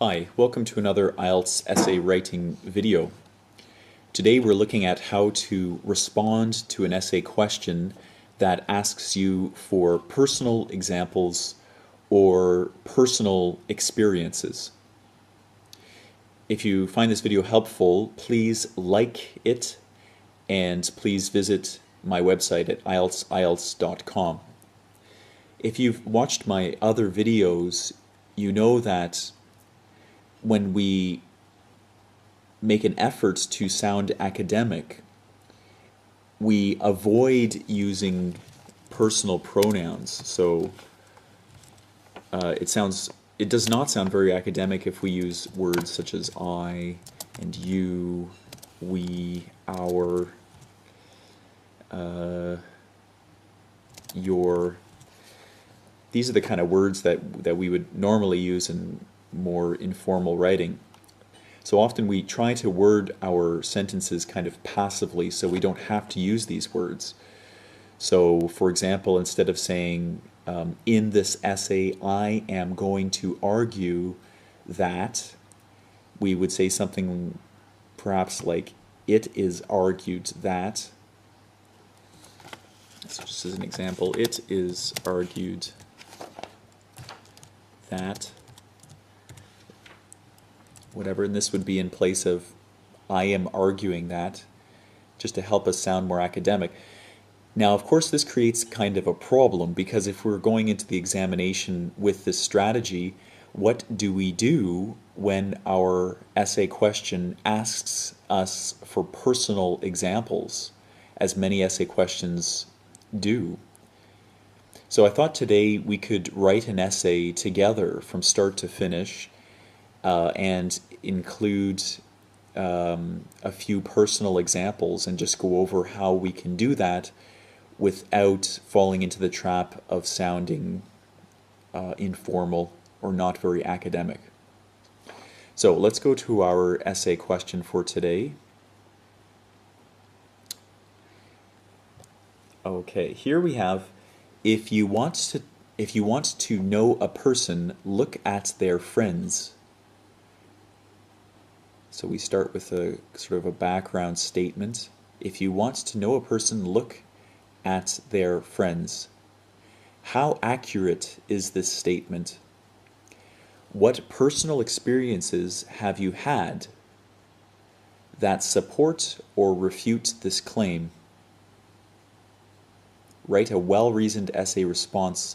Hi, welcome to another IELTS essay writing video. Today we're looking at how to respond to an essay question that asks you for personal examples or personal experiences. If you find this video helpful, please like it and please visit my website at ielts.com. If you've watched my other videos, you know that when we make an effort to sound academic, we avoid using personal pronouns. So it does not sound very academic if we use words such as I and you, we, our, your. These are the kind of words that we would normally use in more informal writing. So often we try to word our sentences kind of passively so we don't have to use these words. So for example, instead of saying in this essay I am going to argue that, we would say something perhaps like it is argued that. So just as an example, it is argued that whatever, and this would be in place of I am arguing that, just to help us sound more academic. Now, of course, this creates kind of a problem, because if we're going into the examination with this strategy, what do we do when our essay question asks us for personal examples, as many essay questions do? So I thought today we could write an essay together from start to finish, and include a few personal examples and just go over how we can do that without falling into the trap of sounding informal or not very academic. So let's go to our essay question for today. Okay, here we have, if you want to know a person, look at their friends. So we start with a sort of a background statement. If you want to know a person, look at their friends. How accurate is this statement? What personal experiences have you had that support or refute this claim? Write a well-reasoned essay response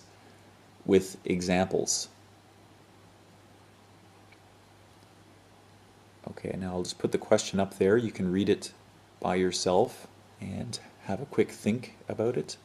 with examples. Okay, now I'll just put the question up there. You can read it by yourself and have a quick think about it.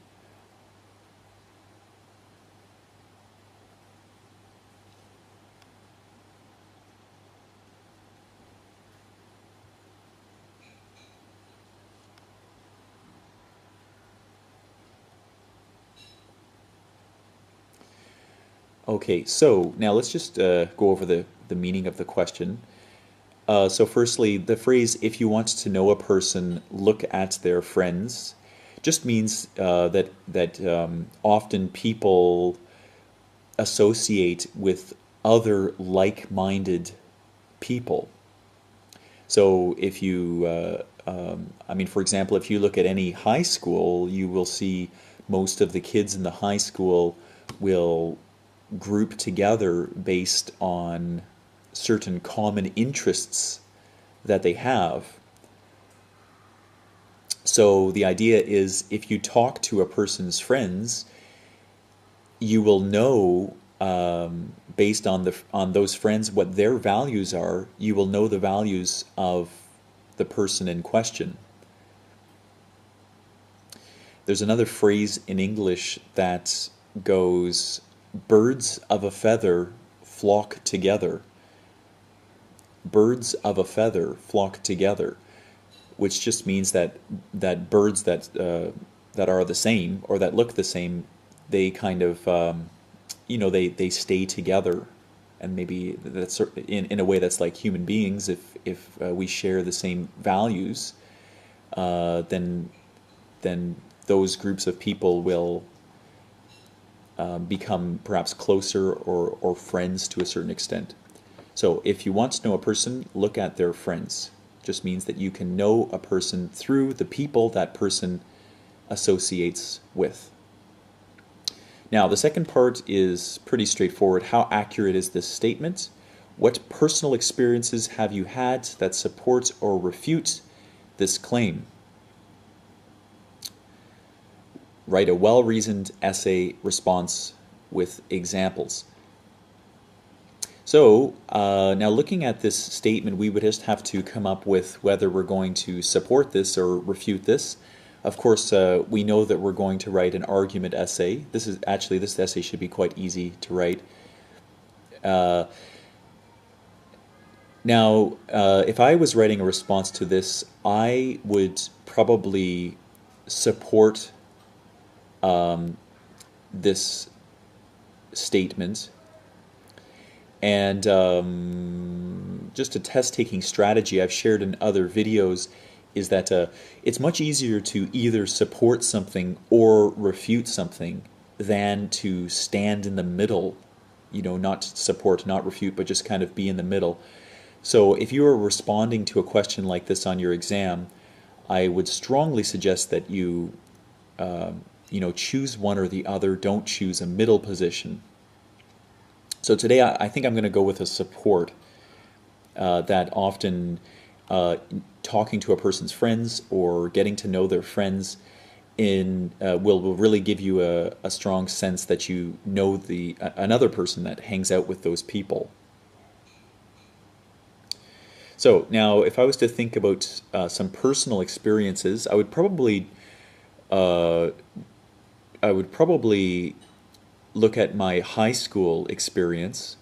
Okay, so now let's just go over the meaning of the question. So firstly, the phrase, if you want to know a person, look at their friends, just means that often people associate with other like-minded people. So if you, I mean, for example, if you look at any high school, you will see most of the kids in the high school will group together based on certain common interests that they have. So the idea is, if you talk to a person's friends, you will know based on those friends what their values are. You will know the values of the person in question. There's another phrase in English that goes, birds of a feather flock together. Birds of a feather flock together, which just means that birds that are the same or that look the same, they kind of they stay together, and maybe that's in a way that's like human beings. If we share the same values, then those groups of people will become perhaps closer or friends to a certain extent. So if you want to know a person, look at their friends. Just means that you can know a person through the people that person associates with. Now, the second part is pretty straightforward. How accurate is this statement? What personal experiences have you had that support or refute this claim? Write a well-reasoned essay response with examples. So now looking at this statement, we would just have to come up with whether we're going to support this or refute this. Of course, we know that we're going to write an argument essay. This essay should be quite easy to write. Now, if I was writing a response to this, I would probably support this statement. And just a test-taking strategy I've shared in other videos is that it's much easier to either support something or refute something than to stand in the middle, not support, not refute, but just kind of be in the middle. So if you are responding to a question like this on your exam, I would strongly suggest that you, choose one or the other. Don't choose a middle position. So today I think I'm going to go with a support that often talking to a person's friends or getting to know their friends will really give you a strong sense that you know another person that hangs out with those people. So now if I was to think about some personal experiences, I would probably look at my high school experience,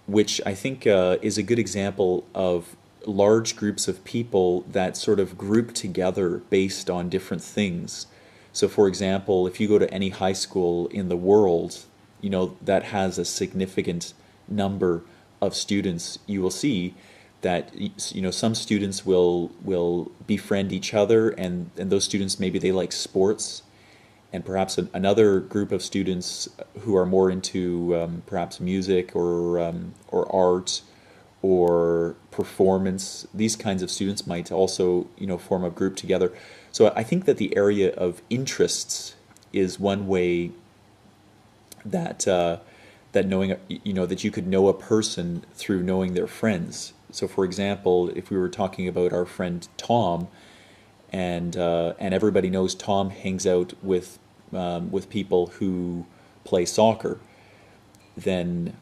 which I think is a good example of large groups of people that sort of group together based on different things. So for example, if you go to any high school in the world, that has a significant number of students, you will see that some students will befriend each other, and those students, maybe they like sports, and perhaps another group of students who are more into perhaps music or art or performance. These kinds of students might also form a group together. So I think that the area of interests is one way that that knowing that you could know a person through knowing their friends. So for example, if we were talking about our friend Tom, and everybody knows Tom hangs out with people who play soccer, then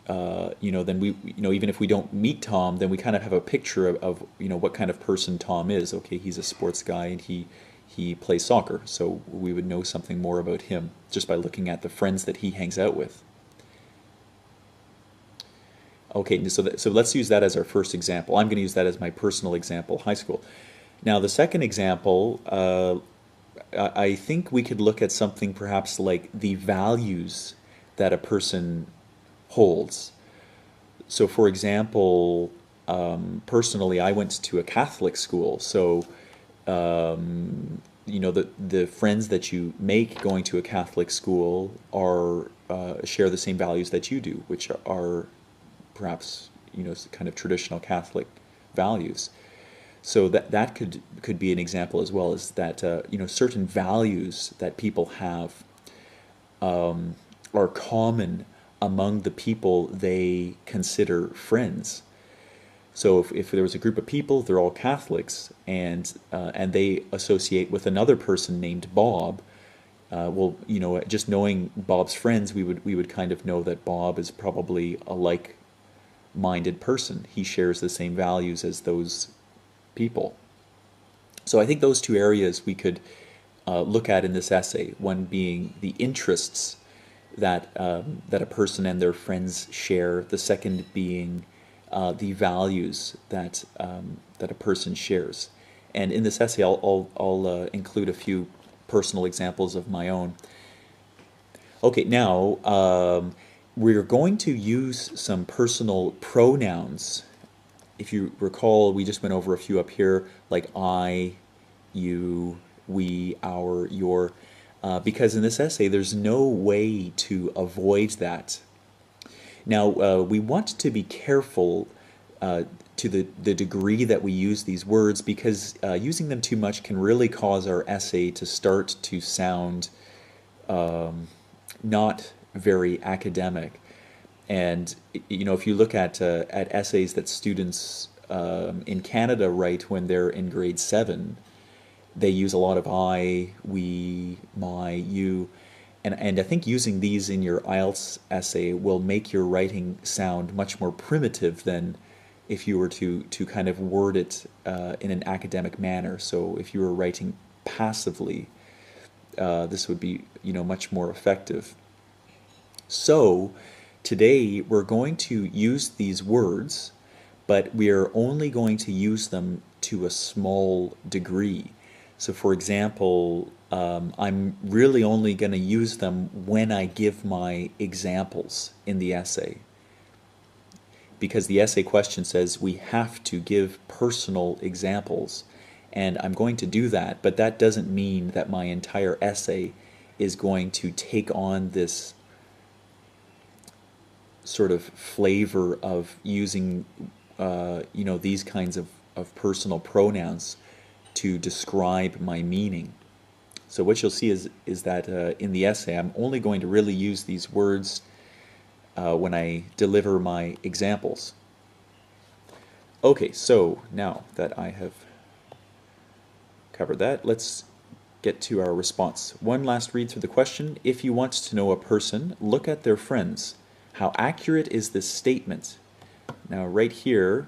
then we even if we don't meet Tom, then we kind of have a picture of what kind of person Tom is. Okay, he's a sports guy and he plays soccer, so we would know something more about him just by looking at the friends that he hangs out with. Okay, so let's use that as our first example. I'm going to use that as my personal example, high school. Now the second example, I think we could look at something perhaps like the values that a person holds. So for example, personally, I went to a Catholic school, so the friends that you make going to a Catholic school are share the same values that you do, which are perhaps kind of traditional Catholic values. So that could be an example as well, is that certain values that people have are common among the people they consider friends. So if there was a group of people, they're all Catholics, and they associate with another person named Bob. Well, just knowing Bob's friends, we would kind of know that Bob is probably a like-minded person. He shares the same values as those people. So I think those two areas we could look at in this essay. One being the interests that a person and their friends share. The second being the values that a person shares. And in this essay, I'll include a few personal examples of my own. Okay, now we're going to use some personal pronouns. If you recall, we just went over a few up here, like I, you, we, our, your, because in this essay there's no way to avoid that. Now, we want to be careful to the degree that we use these words, because using them too much can really cause our essay to start to sound not very academic. And if you look at essays that students in Canada write when they're in grade 7, they use a lot of I, we, my, you, and I think using these in your IELTS essay will make your writing sound much more primitive than if you were to kind of word it in an academic manner. So if you were writing passively, this would be much more effective. So today we're going to use these words, but we are only going to use them to a small degree. So for example, I'm really only going to use them when I give my examples in the essay, because the essay question says we have to give personal examples, and I'm going to do that, but that doesn't mean that my entire essay is going to take on this sort of flavor of using these kinds of personal pronouns to describe my meaning. So what you'll see is that in the essay I'm only going to really use these words when I deliver my examples. Okay, so now that I have covered that, let's get to our response. One last read through the question. If you want to know a person, look at their friends. How accurate is this statement? Now right here,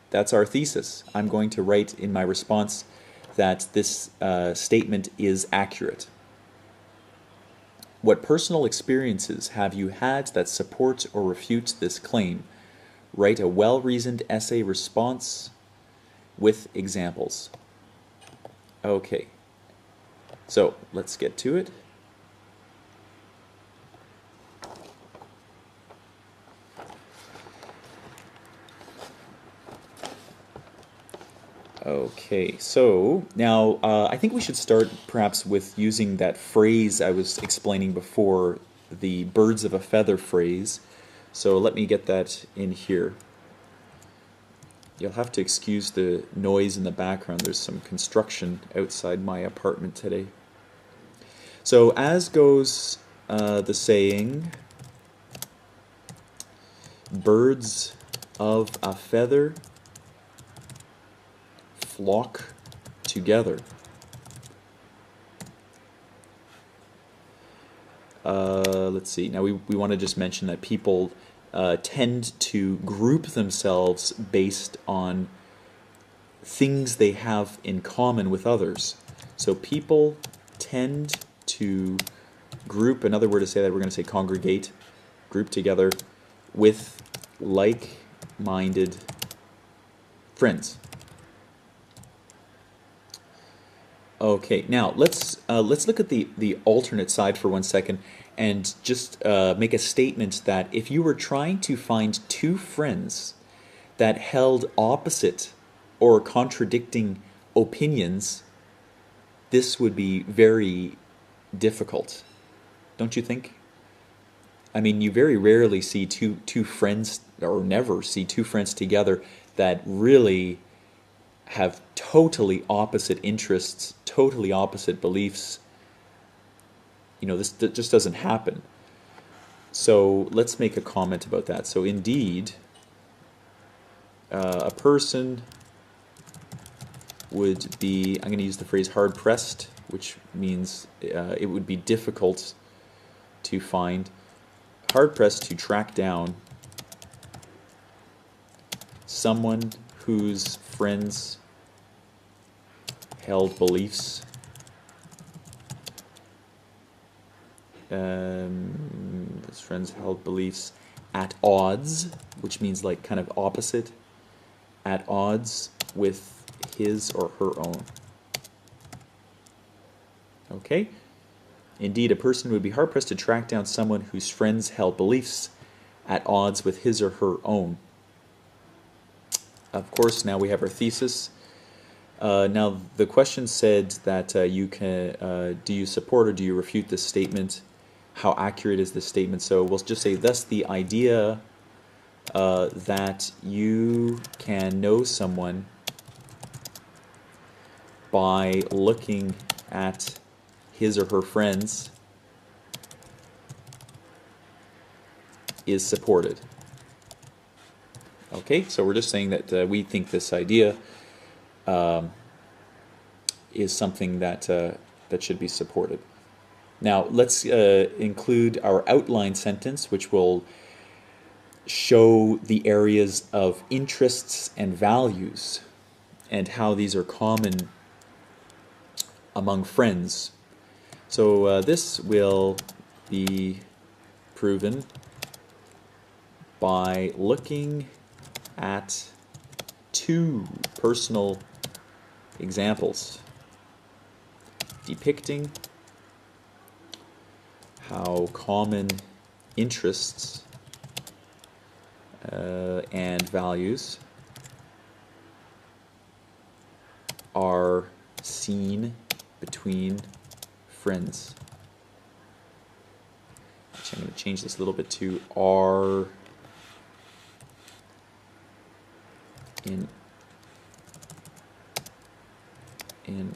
that's our thesis. I'm going to write in my response that this statement is accurate. What personal experiences have you had that support or refute this claim? Write a well-reasoned essay response with examples. Okay, so let's get to it. Okay, so now I think we should start perhaps with using that phrase I was explaining before, the birds of a feather phrase. So let me get that in here. You'll have to excuse the noise in the background. There's some construction outside my apartment today. So as goes the saying, birds of a feather flock together. Let's see. Now we want to just mention that people tend to group themselves based on things they have in common with others. So people tend to group, another word to say that, we're going to say congregate, group together with like-minded friends. Okay, now let's look at the alternate side for 1 second and just make a statement that if you were trying to find two friends that held opposite or contradicting opinions, this would be very difficult, don't you think? I mean, you very rarely see two friends, or never see two friends together that really have totally opposite interests, totally opposite beliefs. This just doesn't happen. So let's make a comment about that. So indeed, a person would be, I'm going to use the phrase hard-pressed, which means it would be difficult to find, hard-pressed to track down someone whose friends held beliefs his friends held beliefs at odds, which means like kind of opposite, at odds with his or her own. Okay? Indeed, a person would be hard-pressed to track down someone whose friends held beliefs at odds with his or her own. Of course, now we have our thesis. Now, the question said that you can, do you support or do you refute this statement? how accurate is this statement. So we'll just say, thus the idea that you can know someone by looking at his or her friends is supported. Okay, so we're just saying that we think this idea is something that that should be supported. Now let's include our outline sentence, which will show the areas of interests and values and how these are common among friends. So this will be proven by looking at two personal examples depicting how common interests and values are seen between friends. Actually, I'm going to change this a little bit to are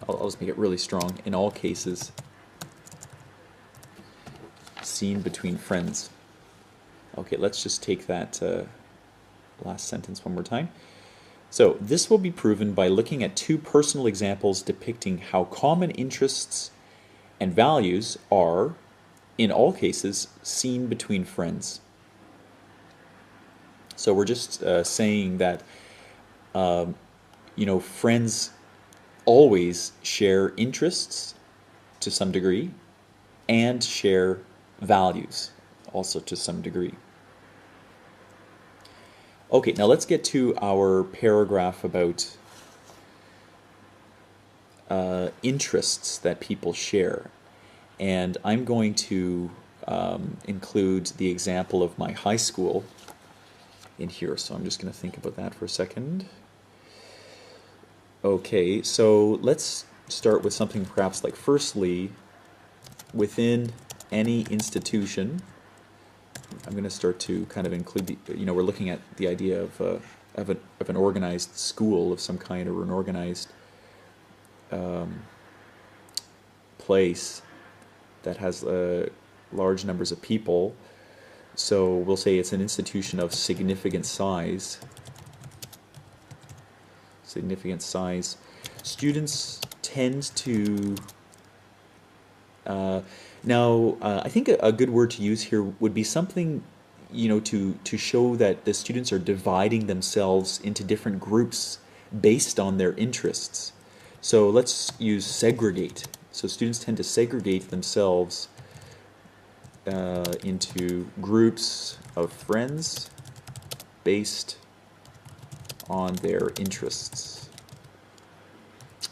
I'll just make it really strong. In all cases, seen between friends. Okay, let's just take that last sentence one more time. So this will be proven by looking at two personal examples depicting how common interests and values are, in all cases, seen between friends. So we're just saying that friends always share interests to some degree and share values also to some degree. Okay, now let's get to our paragraph about interests that people share. And I'm going to include the example of my high school in here, so I'm just going to think about that for a second. Okay, so let's start with something perhaps like, firstly, within any institution, I'm going to start to kind of include the, we're looking at the idea of an organized school of some kind, or an organized place that has large numbers of people. So we'll say it's an institution of significant size. Significant size. Students tend to I think a good word to use here would be something, to show that the students are dividing themselves into different groups based on their interests. So let's use segregate. So students tend to segregate themselves into groups of friends based on their interests.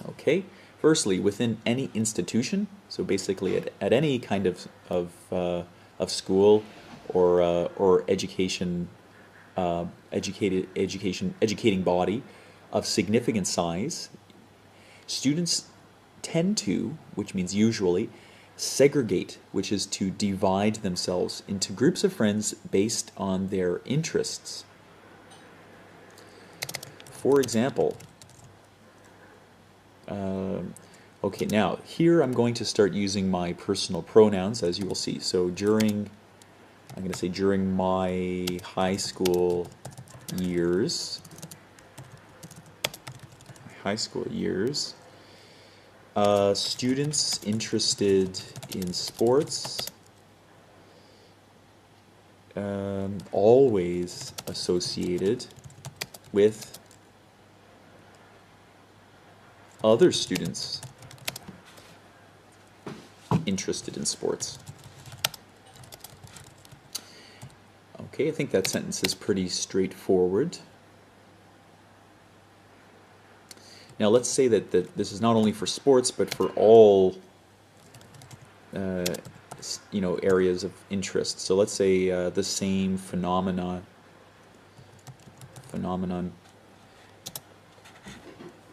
Okay. Firstly, within any institution, so basically at any kind of school or educating body of significant size, students tend to, which means usually, segregate, which is to divide themselves into groups of friends based on their interests. For example, okay, now here I'm going to start using my personal pronouns, as you will see. So I'm going to say during my high school years, students interested in sports always associated with other students interested in sports. Okay, I think that sentence is pretty straightforward. Now let's say that this is not only for sports, but for all areas of interest. So let's say the same phenomenon.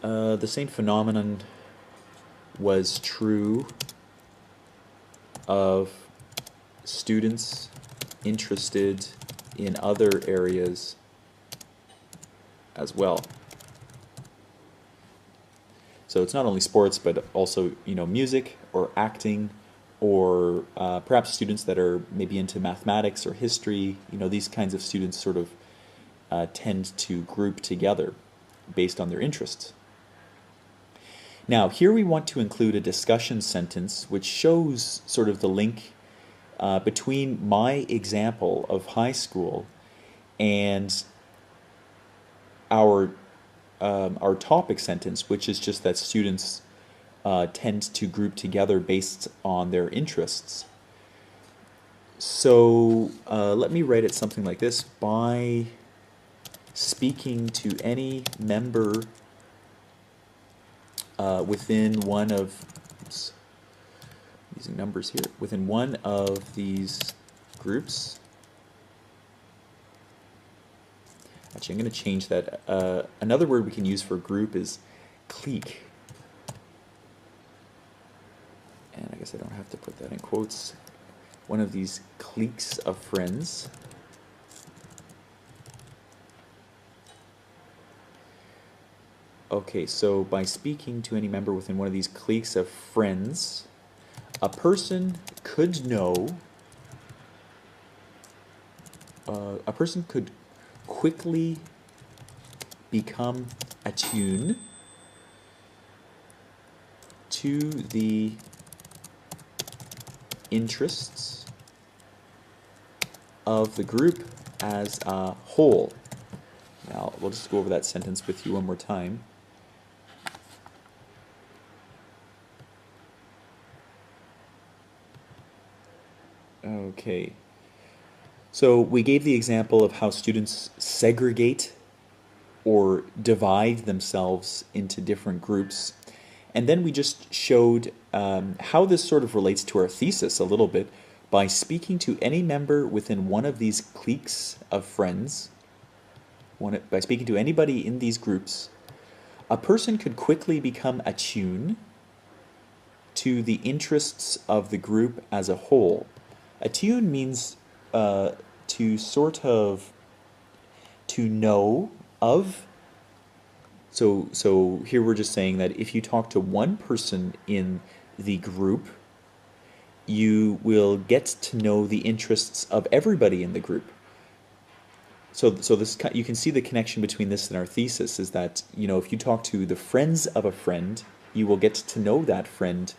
The same phenomenon was true of students interested in other areas as well. So it's not only sports, but also, you know, music or acting, or perhaps students that are maybe into mathematics or history. You know, these kinds of students sort of tend to group together based on their interests. Now, here we want to include a discussion sentence which shows sort of the link between my example of high school and our topic sentence, which is just that students tend to group together based on their interests. So let me write it something like this: by speaking to any member within one of, oops, using numbers here, within one of these groups. Actually, I'm going to change that. Another word we can use for group is clique. And I guess I don't have to put that in quotes. One of these cliques of friends. Okay, so by speaking to any member within one of these cliques of friends, a person could know, a person could quickly become attuned to the interests of the group as a whole. Now, we'll just go over that sentence with you one more time. Okay. So we gave the example of how students segregate or divide themselves into different groups. And then we just showed how this sort of relates to our thesis a little bit by speaking to any member within one of these cliques of friends. By speaking to anybody in these groups, a person could quickly become attuned to the interests of the group as a whole. Attune means to sort of to know of. So here we're just saying that if you talk to one person in the group, you will get to know the interests of everybody in the group. So this, you can see the connection between this and our thesis is that, you know, if you talk to the friends of a friend, you will get to know that friend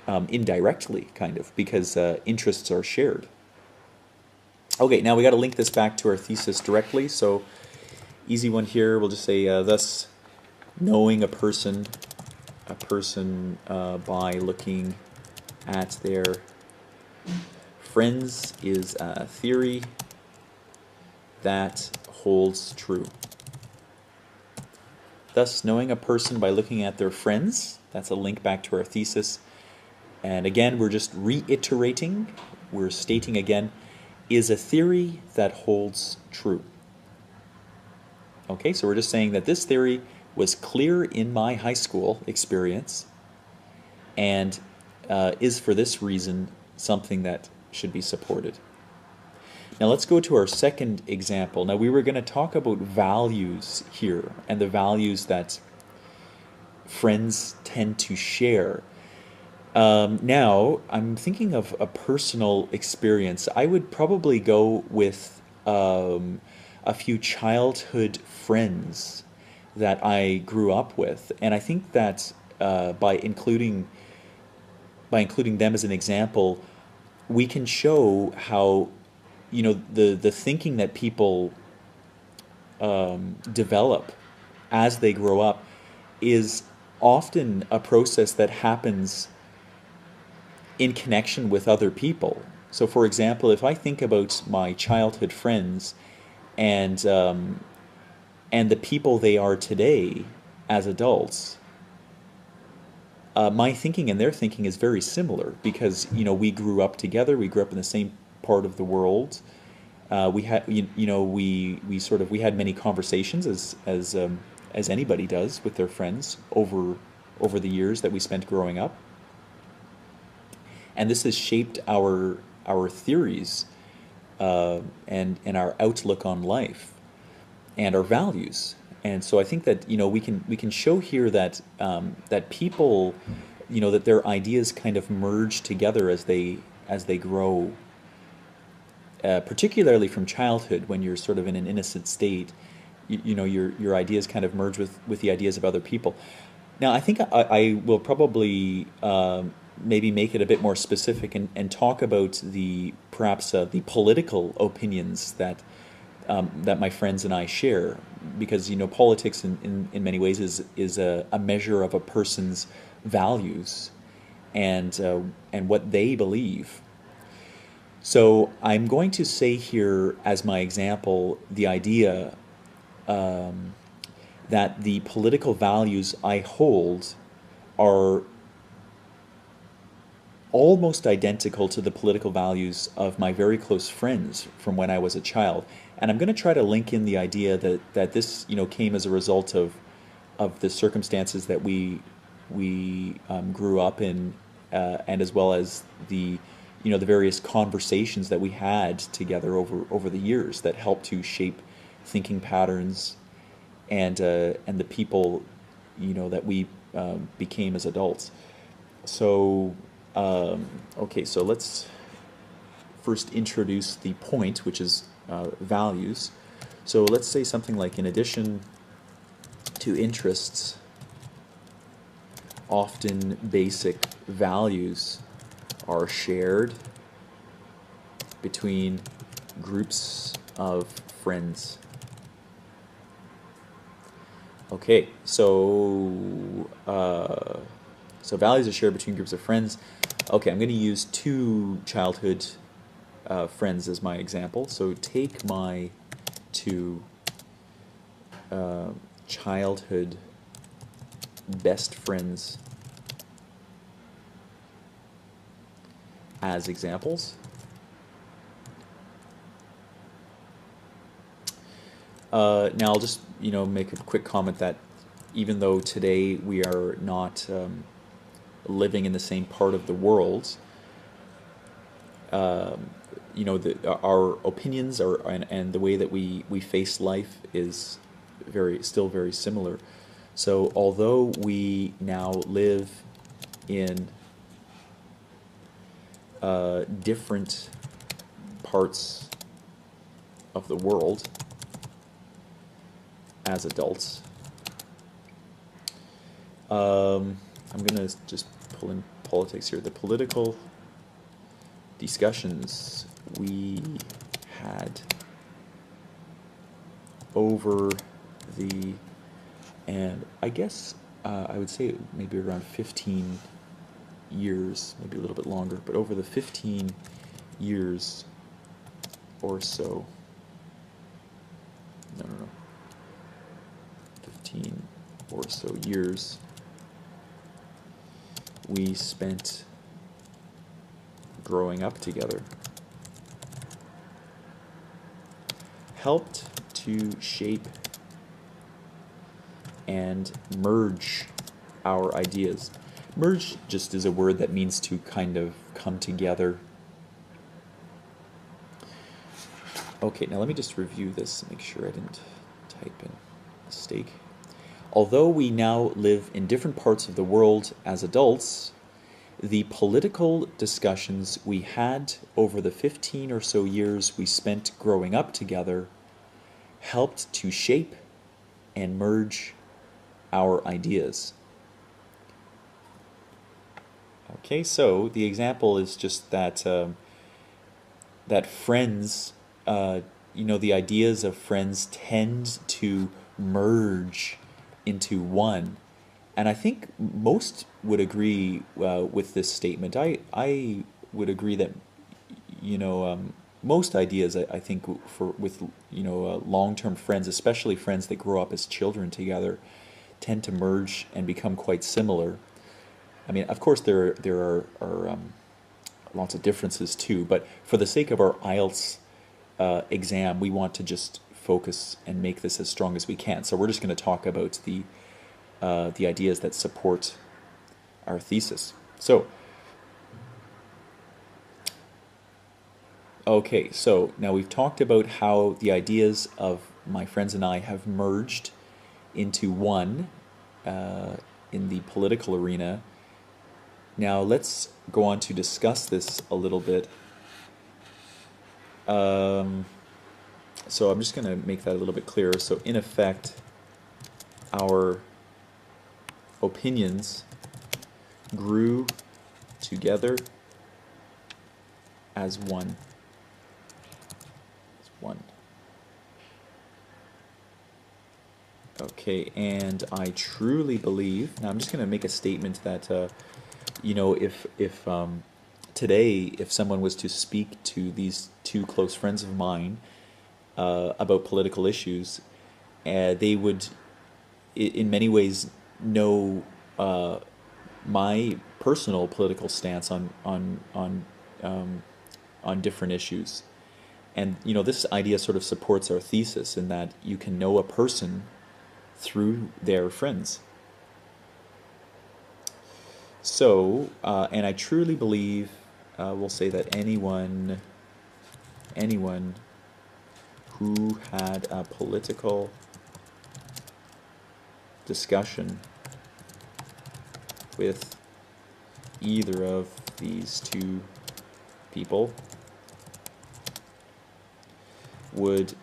indirectly, kind of, because interests are shared. Okay, now we got to link this back to our thesis directly. So easy one here. We'll just say thus knowing a person by looking at their friends is a theory that holds true. Thus, knowing a person by looking at their friends, that's a link back to our thesis. And again, we're just reiterating, we're stating again, is a theory that holds true. Okay, so we're just saying that this theory was clear in my high school experience and is for this reason something that should be supported. Now let's go to our second example. Now we were going to talk about values here and the values that friends tend to share. Now I'm thinking of a personal experience. I would probably go with a few childhood friends that I grew up with, and I think that by including them as an example, we can show how, you know, the thinking that people develop as they grow up is often a process that happens in connection with other people. So for example, if I think about my childhood friends and the people they are today as adults, my thinking and their thinking is very similar because, you know, we grew up together, we grew up in the same part of the world. We had, we had many conversations as anybody does with their friends over the years that we spent growing up, and this has shaped our our theories, and our outlook on life and our values. And so I think that we can show here that that people, that their ideas kind of merge together as they grow, particularly from childhood when you're sort of in an innocent state. Your ideas kind of merge with the ideas of other people. Now, I think I will probably maybe make it a bit more specific and talk about perhaps the political opinions that my friends and I share, because politics in many ways is a measure of a person's values and what they believe. So I'm going to say here as my example the idea that the political values I hold are almost identical to the political values of my very close friends from when I was a child. And I'm going to try to link in the idea that this came as a result of the circumstances that we grew up in, and as well as the various conversations that we had together over the years that helped to shape thinking patterns and the people that we became as adults. So okay, so let's first introduce the point, which is values. So let's say something like, in addition to interests, often basic values are shared between groups of friends. Okay, so values are shared between groups of friends. Okay, I'm going to use two childhood friends as my example. So take my two childhood best friends as examples. Now I'll just make a quick comment that even though today we are not living in the same part of the world, our opinions and the way that we face life is still very similar. So although we now live in different parts of the world as adults, I'm going to just pull in politics here. The political discussions we had over and I guess I would say maybe around 15 years, maybe a little bit longer, but over the 15 years or so, no, 15 or so years we spent growing up together helped to shape and merge our ideas. Merge just is a word that means to kind of come together. Okay, now let me just review this and make sure I didn't type in a mistake. Although we now live in different parts of the world as adults, the political discussions we had over the 15 or so years we spent growing up together helped to shape and merge our ideas. Okay, so the example is just that that friends, the ideas of friends tend to merge into one. And I think most would agree with this statement. I would agree that most ideas, I think, with long-term friends, especially friends that grow up as children together, tend to merge and become quite similar. I mean, of course, there are lots of differences too, but for the sake of our IELTS exam, we want to just focus and make this as strong as we can. So we're just going to talk about the ideas that support our thesis. So Okay, so now we've talked about how the ideas of my friends and I have merged into one in the political arena. Now let's go on to discuss this a little bit. So I'm just going to make that a little bit clearer. So in effect, our opinions grew together as one. Okay, and I truly believe, now I'm just going to make a statement that, if today, if someone was to speak to these two close friends of mine about political issues, they would, in many ways, know my personal political stance on different issues. And this idea sort of supports our thesis in that you can know a person through their friends. So, and I truly believe, we'll say that anyone who had a political discussion with either of these two people would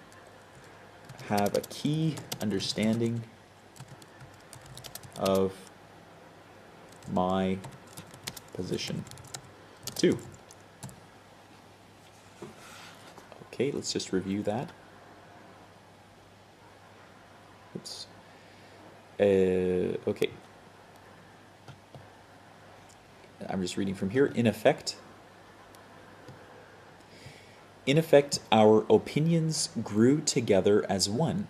have a key understanding of my position too. Okay, let's just review that. Oops. Okay. I'm just reading from here. In effect, our opinions grew together as one.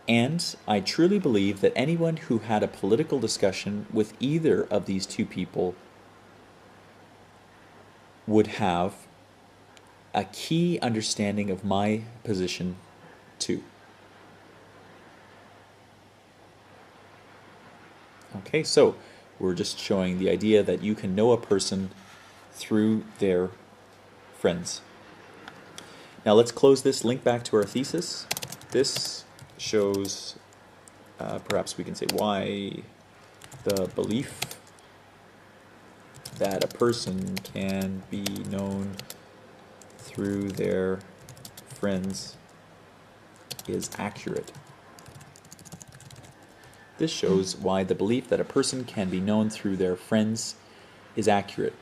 And I truly believe that anyone who had a political discussion with either of these two people would have a key understanding of my position too. Okay, so we're just showing the idea that you can know a person through their friends. Now let's close this, link back to our thesis. This shows, perhaps we can say, why the belief that a person can be known through their friends is accurate. This shows why the belief that a person can be known through their friends is accurate.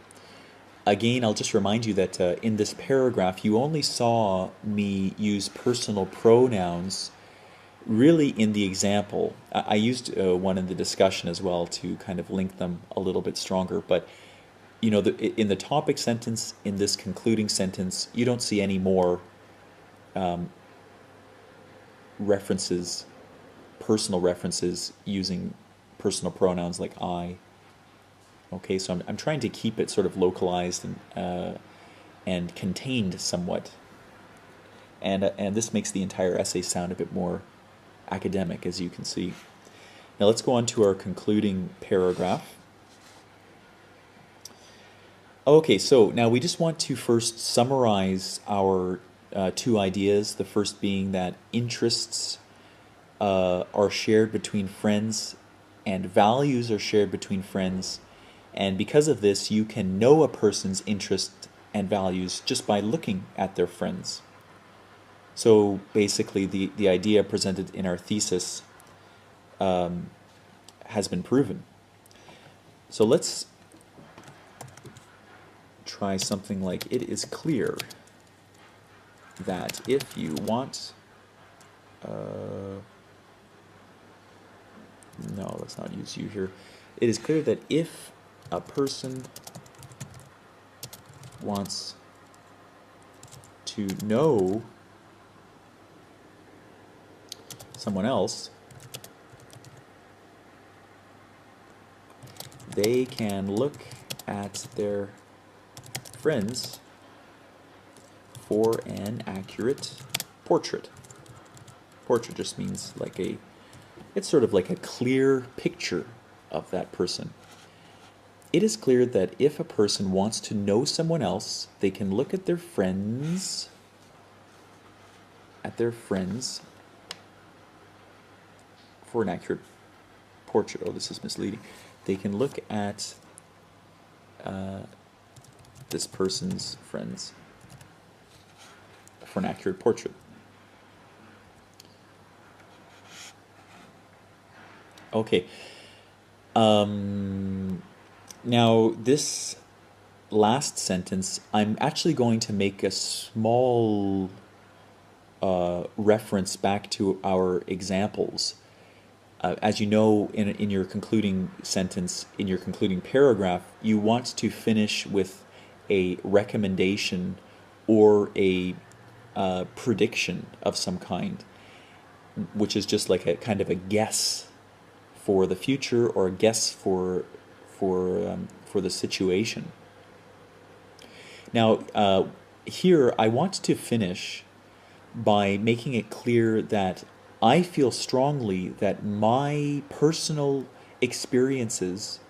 Again, I'll just remind you that in this paragraph, you only saw me use personal pronouns really in the example. I used one in the discussion as well to kind of link them a little bit stronger, but in the topic sentence, in this concluding sentence, you don't see any more references, personal references using personal pronouns like I. Okay, so I'm trying to keep it sort of localized and contained somewhat, and this makes the entire essay sound a bit more academic, as you can see. Now let's go on to our concluding paragraph. Okay, so now we just want to first summarize our two ideas. The first being that interests are shared between friends and values are shared between friends, and because of this you can know a person's interests and values just by looking at their friends. So basically the idea presented in our thesis has been proven. So let's try something like, it is clear that if you want no, let's not use you here. It is clear that if a person wants to know someone else, they can look at their friends for an accurate portrait. Portrait just means it's sort of like a clear picture of that person. It is clear that if a person wants to know someone else, they can look at their friends, for an accurate portrait. Oh, this is misleading. They can look at this person's friends for an accurate portrait. Okay. Now, this last sentence, I'm actually going to make a small reference back to our examples. As you know, in your concluding sentence, in your concluding paragraph, you want to finish with a recommendation or a prediction of some kind, which is just like a kind of a guess for the future or a guess for the situation. Now, here I want to finish by making it clear that I feel strongly that my personal experiences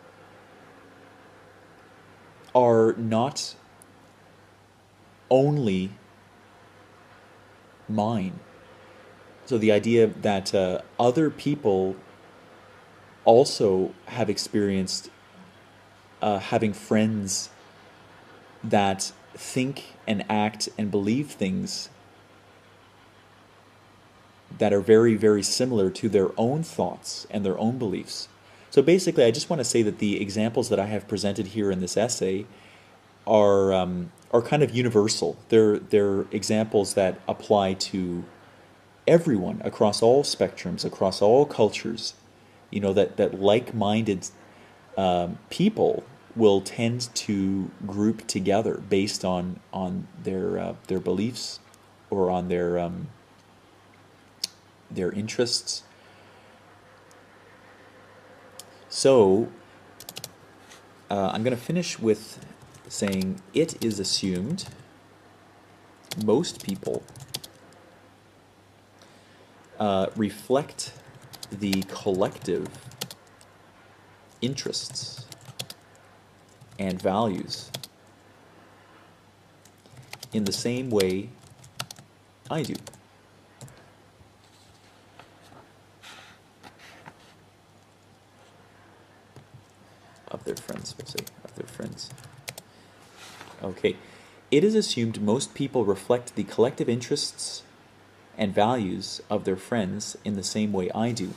are not only mine. So the idea that other people also have experienced having friends that think and act and believe things that are very, very similar to their own thoughts and their own beliefs. So basically, I just want to say that the examples that I have presented here in this essay are kind of universal. They're examples that apply to everyone across all spectrums, across all cultures. You know, that like-minded people will tend to group together based on their beliefs or on their interests. So I'm going to finish with saying it is assumed most people reflect the collective interests and values in the same way I do. Of their friends, we'll say, of their friends. Okay. It is assumed most people reflect the collective interests and values of their friends in the same way I do.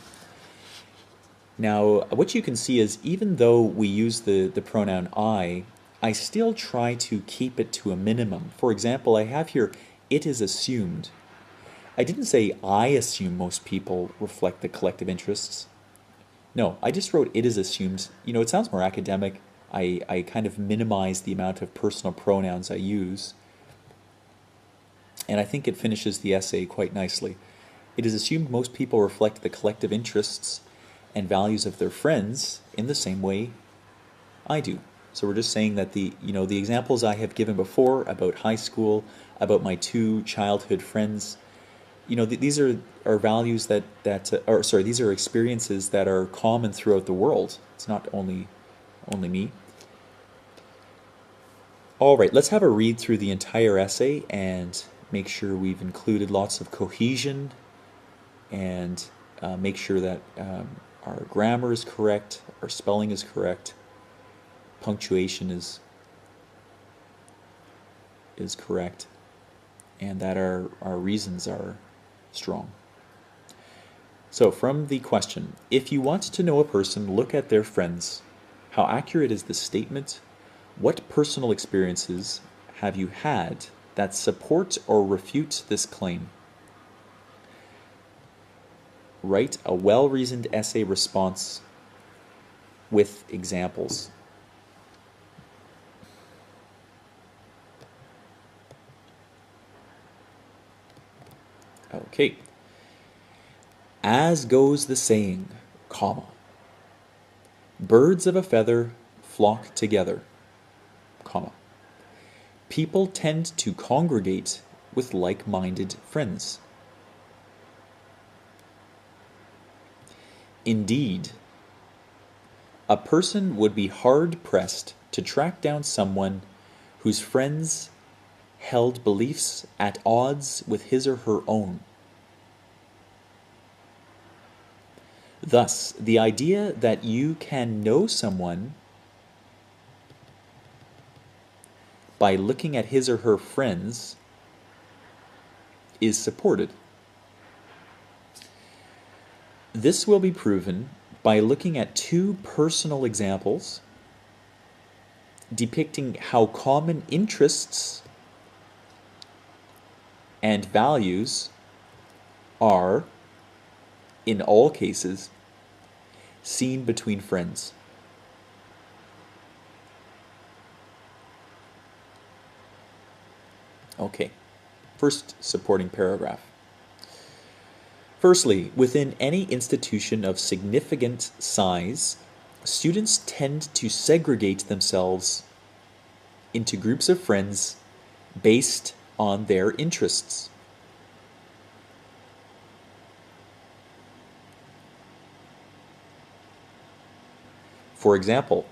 Now, what you can see is even though we use the pronoun I still try to keep it to a minimum. For example, I have here, it is assumed. I didn't say I assume most people reflect the collective interests. No, I just wrote it is assumed. You know, it sounds more academic. I kind of minimize the amount of personal pronouns I use. And I think it finishes the essay quite nicely. It is assumed most people reflect the collective interests and values of their friends in the same way I do. So we're just saying that the examples I have given before about high school, about my two childhood friends, these are values these are experiences that are common throughout the world. It's not only me. All right, let's have a read through the entire essay and make sure we've included lots of cohesion and make sure that our grammar is correct, our spelling is correct, punctuation is correct, and that our reasons are strong. So from the question, if you want to know a person, look at their friends. How accurate is the statement? What personal experiences have you had that support or refute this claim? Write a well-reasoned essay response with examples. Okay. As goes the saying, comma, birds of a feather flock together, comma. People tend to congregate with like-minded friends. Indeed, A person would be hard-pressed to track down someone whose friends held beliefs at odds with his or her own. Thus, the idea that you can know someone by looking at his or her friends is supported. This will be proven by looking at two personal examples depicting how common interests and values are, in all cases, seen between friends. Okay, first supporting paragraph. Firstly, within any institution of significant size, students tend to segregate themselves into groups of friends based on their interests. For example,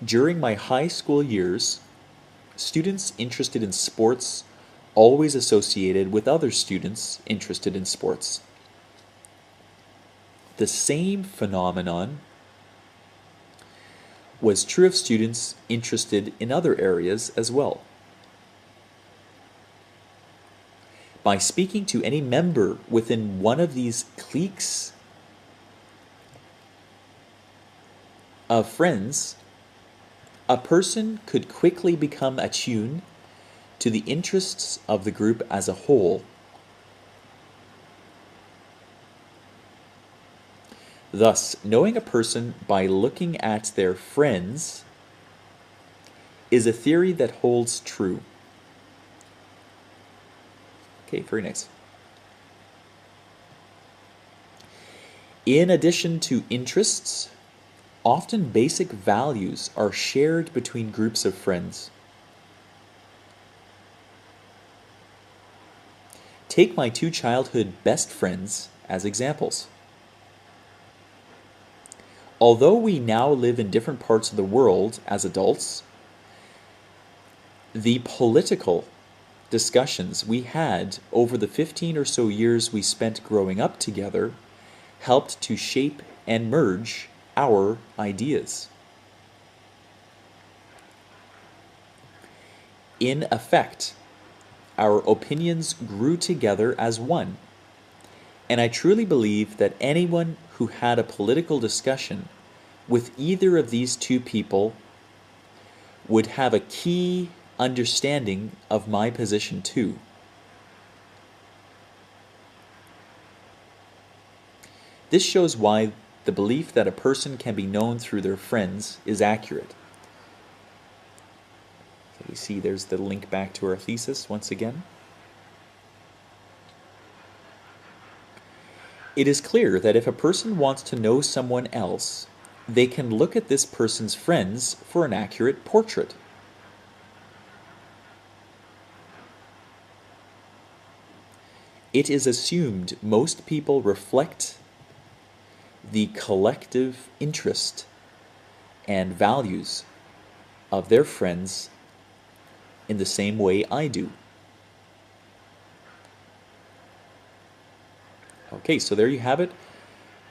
during my high school years, students interested in sports always associated with other students interested in sports. The same phenomenon was true of students interested in other areas as well. By speaking to any member within one of these cliques of friends, a person could quickly become attuned to the interests of the group as a whole. Thus, knowing a person by looking at their friends is a theory that holds true. Okay, very nice. In addition to interests, often basic values are shared between groups of friends. Take my two childhood best friends as examples. Although we now live in different parts of the world as adults, the political discussions we had over the 15 or so years we spent growing up together helped to shape and merge our ideas. In effect, our opinions grew together as one, and I truly believe that anyone who had a political discussion with either of these two people would have a key understanding of my position too. This shows why the belief that a person can be known through their friends is accurate. So we see there's the link back to our thesis once again. It is clear that if a person wants to know someone else, they can look at this person's friends for an accurate portrait. It is assumed most people reflect the collective interest and values of their friends in the same way I do. Okay, so there you have it.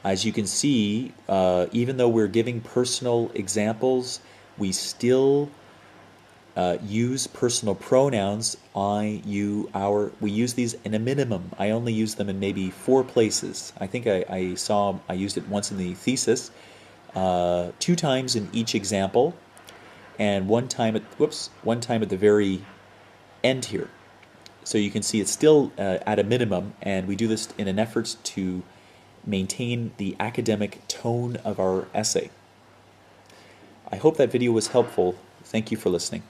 As you can see, even though we're giving personal examples, we still use personal pronouns, I, you, our. We use these in a minimum. I only use them in maybe 4 places. I think I used it once in the thesis, 2 times in each example, and one time at the very end here. So you can see it's still at a minimum, and we do this in an effort to maintain the academic tone of our essay. I hope that video was helpful. Thank you for listening.